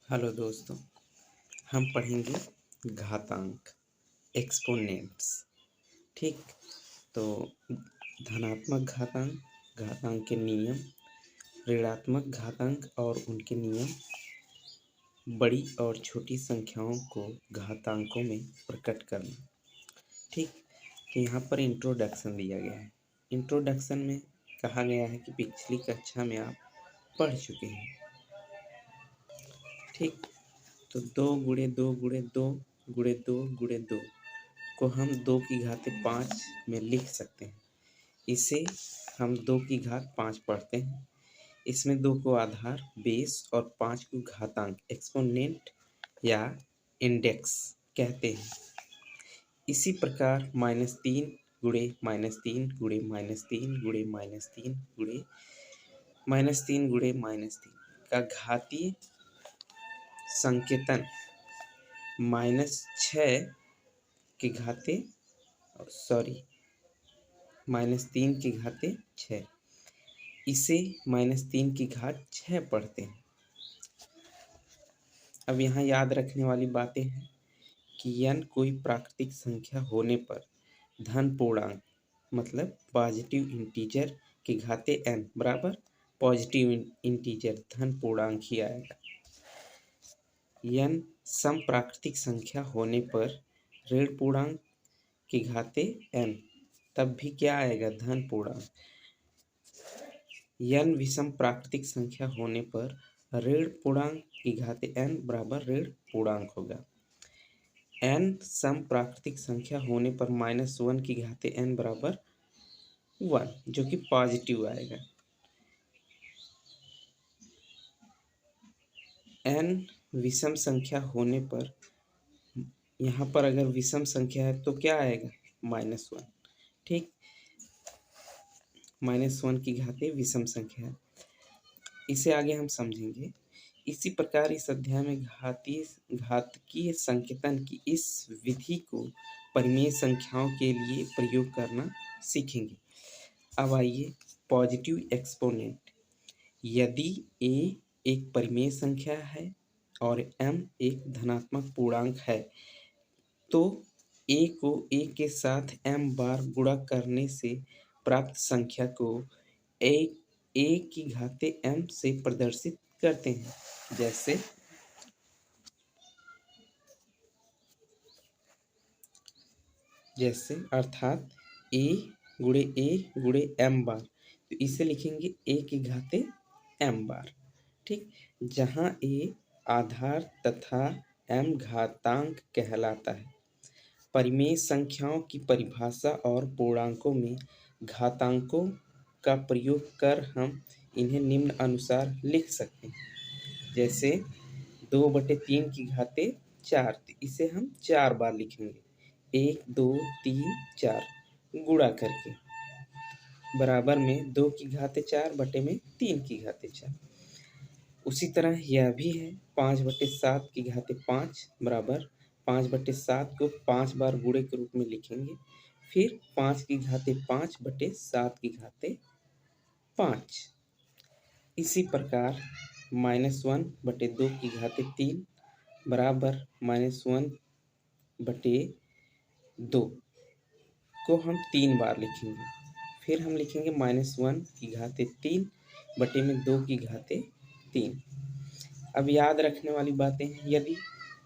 Hello दोस्तों, हम पढ़ेंगे घातांक एक्सपोनेंट्स। ठीक, तो धनात्मक घातांक, घातांक के नियम, ऋणात्मक घातांक और उनके नियम, बड़ी और छोटी संख्याओं को घातांकों में प्रकट करना। ठीक, तो यहाँ पर इंट्रोडक्शन दिया गया है। इंट्रोडक्शन में कहा गया है कि पिछली कक्षा में आप पढ़ चुके हैं। ठीक, तो 2 × 2 × 2 × 2 को हम 2⁵5 में लिख सकते हैं। इसे हम 2⁵5 पढ़ते हैं। इसमें 2 को आधार, बेस और 5 को घातांक एक्सपोनेंट या इंडेक्स कहते हैं। इसी प्रकार -3 × -3 × -3 × -3 का घातीय संकेतन -6 के घाते -3 इसे -3⁵6 पढ़ते हैं। अब यहाँ याद रखने वाली बातें हैं कि n कोई प्राकृतिक संख्या होने पर धन पूर्णांक मतलब पॉजिटिव इंटीजर के घाते n बराबर पॉजिटिव इंटीजर धन पूर्णांक ही आएगा। n सम प्राकृतिक संख्या होने पर ऋण पूर्णांक के घाते n तब भी क्या आएगा? धन पूर्णांक। n विषम प्राकृतिक संख्या होने पर ऋण पूर्णांक के घाते n बराबर ऋण पूर्णांक होगा। n सम प्राकृतिक संख्या होने पर -1 के घाते n बराबर 1 जो कि पॉजिटिव आएगा। n विषम संख्या होने पर, यहाँ पर अगर विषम संख्या है तो क्या आएगा? -1। ठीक, -1 की घाते विषम संख्या है। इसे आगे हम समझेंगे। इसी प्रकार इस अध्याय में घातकीय संकेतन की इस विधि को परिमेय संख्याओं के लिए प्रयोग करना सीखेंगे। अब आइए, पॉजिटिव एक्सपोनेंट। यदि a एक परिमेय संख्या है और m एक धनात्मक पूर्णांक है तो a को a के साथ m बार गुणा करने से प्राप्त संख्या को a की घाते m से प्रदर्शित करते हैं। जैसे अर्थात a × m बार, तो इसे लिखेंगे a की घाते m बार। ठीक, जहाँ a आधार तथा m घातांक कहलाता है। परिमेय संख्याओं की परिभाषा और पूर्णांकों में घातांकों का प्रयोग कर हम इन्हें निम्न अनुसार लिख सकते हैं। जैसे 2/3 की घाते 4, इसे हम 4 बार लिखेंगे। 1 2 3 4 गुणा करके बराबर में 2 की घाते 4 बटे में 3 की घाते 4। उसी तरह यह भी है 5/7 की घाते 5 बराबर 5/7 को 5 बार गुणे के रूप में लिखेंगे। फिर 5 की घाते 5 बटे 7 की घाते 5। इसी प्रकार -1/2 की घाते 3 बराबर -1/2 को हम 3 बार लिखेंगे। फिर हम लिखेंगे -1 की घाते 3 बटे में 2 की घाते 3। अब याद रखने वाली बातें हैं, यदि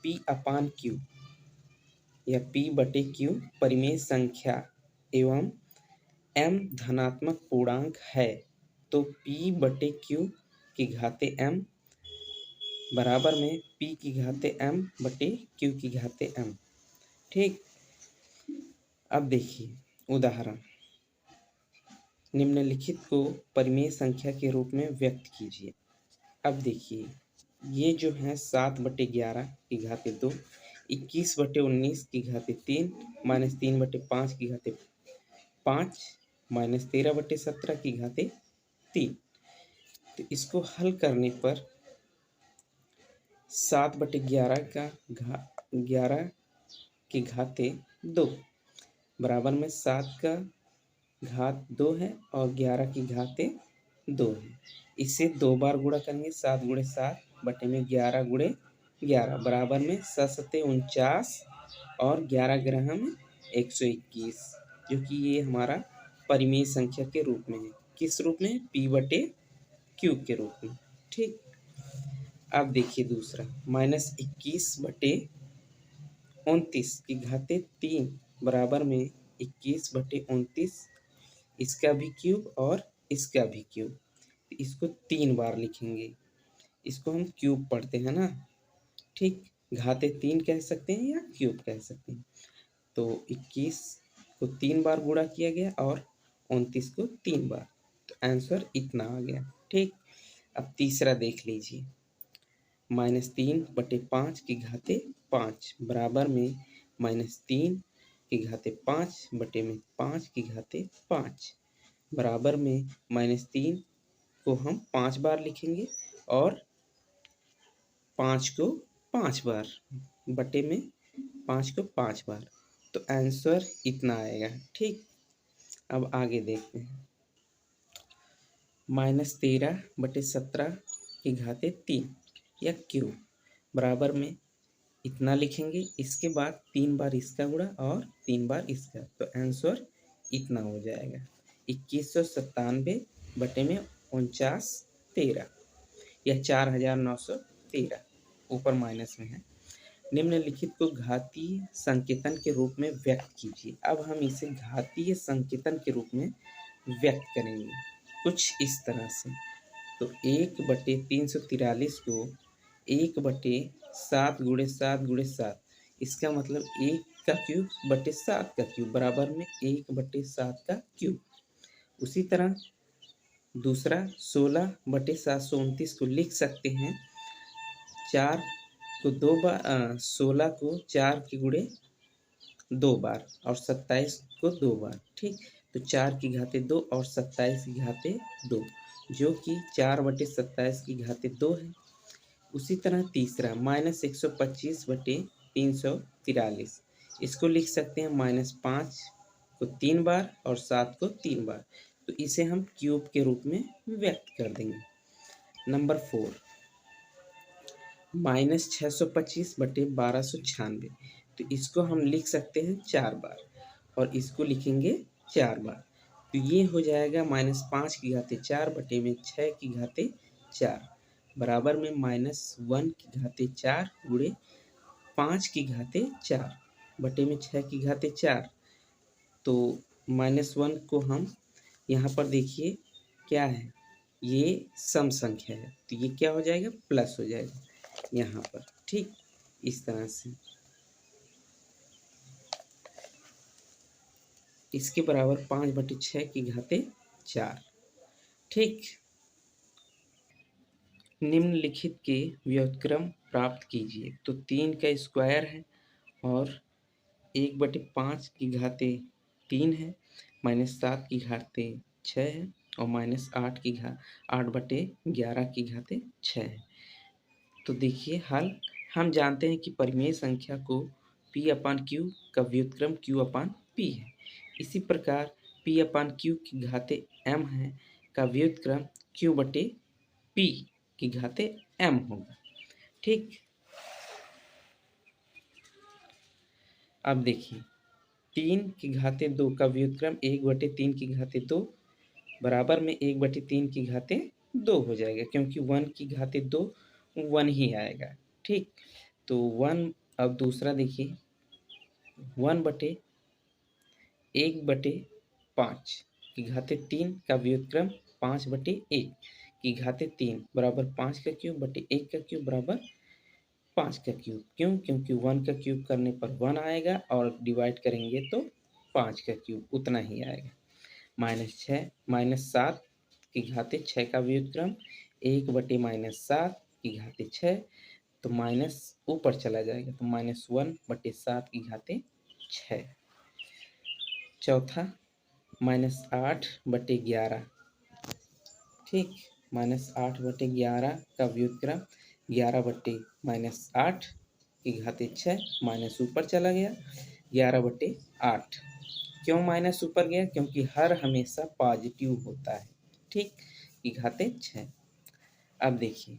P/Q या P/Q परिमेय संख्या एवं m धनात्मक पूर्णांक है तो P/Q की घाते m बराबर में P की घाते m बटे Q की घाते m। ठीक, अब देखिए उदाहरण। निम्नलिखित को परिमेय संख्या के रूप में व्यक्त कीजिए। अब देखिए, ये जो है 7/11 की घाते 2, 21/19 की घाते 3, -3/5 की घाते 5, -13/17 की घाते 3। तो इसको हल करने पर 7/11 की घाते 2 बराबर में 7 का घात 2 है और 11 की घाते 2 है। इसे 2 बार गुणा करेंगे, 7 × 7 बटे में 11 × 11 बराबर में 7×7 और 11 ग्रह में 121, जो कि ये हमारा परिमेय संख्या के रूप में है। किस रूप में? p/q के रूप में। ठीक। अब देखिए दूसरा, -21/29 बराबर में 21/29, इसका भी क्यूब और इसका भी क्यूब। इसको 3 बार लिखेंगे। इसको हम क्यूब पढ़ते हैं ना, ठीक। घाते 3 कह सकते हैं या क्यूब कह सकते हैं। तो 21 को 3 बार गुणा किया गया और 29 को 3 बार, तो आंसर इतना आ गया। ठीक। अब तीसरा देख लीजिए, -3/5 बराबर में -3/5 बराबर में -3 को हम 5 बार लिखेंगे और 5 को 5 बार, बटे में 5 को 5 बार, तो आंसर इतना आएगा। ठीक। अब आगे देखते हैं, -13/17 या क्यूब बराबर में इतना लिखेंगे। इसके बाद 3 बार इसका गुणा और 3 बार इसका, तो आंसर इतना हो जाएगा। 2197 बटे में 4913 या 4913, ऊपर माइनस में है। निम्नलिखित को घातीय संकेतन के रूप में व्यक्त कीजिए। अब हम इसे घातीय संकेतन के रूप में व्यक्त करेंगे कुछ इस तरह से। तो 1/343 को 1/7 इसका मतलब 1 का क्यूब बटे 7 का क्यूब बराबर में 1/7 का क्यूब। उसी तरह दूसरा 16/729 को लिख सकते हैं 4 को 2 बार, 16 को 4 के गुणे 2 बार और 27 को 2 बार। ठीक। तो 4 की घाते 2 और 27 की घाते 2, जो कि 4/27 की घाते 2 है। उसी तरह तीसरा -125/343, इसको लिख सकते हैं -5 को 3 बार और 7 को 3 बार, तो इसे हम क्यूब के रूप में व्यक्त कर देंगे। नंबर 4, -625/1296, तो इसको हम लिख सकते हैं 4 बार और इसको लिखेंगे 4 बार, तो ये हो जाएगा -5 की घाते 4 बटे में 6 की घाते 4 बराबर में -1 की घाते 4 गुणे 5 की घाते 4 बटे में 6 की घाते 4। तो -1 को हम यहाँ पर देखिए क्या है, ये सम संख्या है, तो ये क्या हो जाएगा? प्लस हो जाएगा यहाँ पर। ठीक। इस तरह से इसके बराबर 5/6 की घाते 4। ठीक। निम्नलिखित के व्युत्क्रम प्राप्त कीजिए। तो 3 का स्क्वायर है और 1/5 की घाते 3 है, -7 की घाते 6 है और -8/11 की घाते 6 है। तो देखिए हल, हम जानते हैं कि परिमेय संख्या को p/q का व्युत्क्रम q/p है। इसी प्रकार p/q की घाते m है का व्युत्क्रम q/p की घाते m होगा। ठीक। अब देखिए 3 की घाते 2 का व्युत्क्रम 1/3 की घाते 2 बराबर में 1/3 की घाते 2 हो जाएगा, क्योंकि 1 की घाते 2 1 ही आएगा। ठीक। तो 1, अब दूसरा देखिए 1/1/5 की घाते 3 का व्युत्क्रम 5/1 की घाते 3 बराबर 5 का क्यूब बटे 1 का क्यूब बराबर 5 का क्यूब। क्यों? क्योंकि 1 का क्यूब करने पर 1 आएगा और डिवाइड करेंगे तो 5 का क्यूब उतना ही आएगा। -7 की घाते 6 का व्युत्क्रम 1/-7 की घाते 6, तो माइनस ऊपर चला जाएगा, तो -1/7 की घाते 6। चौथा -8/11। ठीक। -8/11 का व्युत्क्रम 11/-8 की घाते 6, माइनस ऊपर चला गया 11/8। क्यों माइनस ऊपर गया? क्योंकि हर हमेशा पॉजिटिव होता है। ठीक। की घाते 6। अब देखिए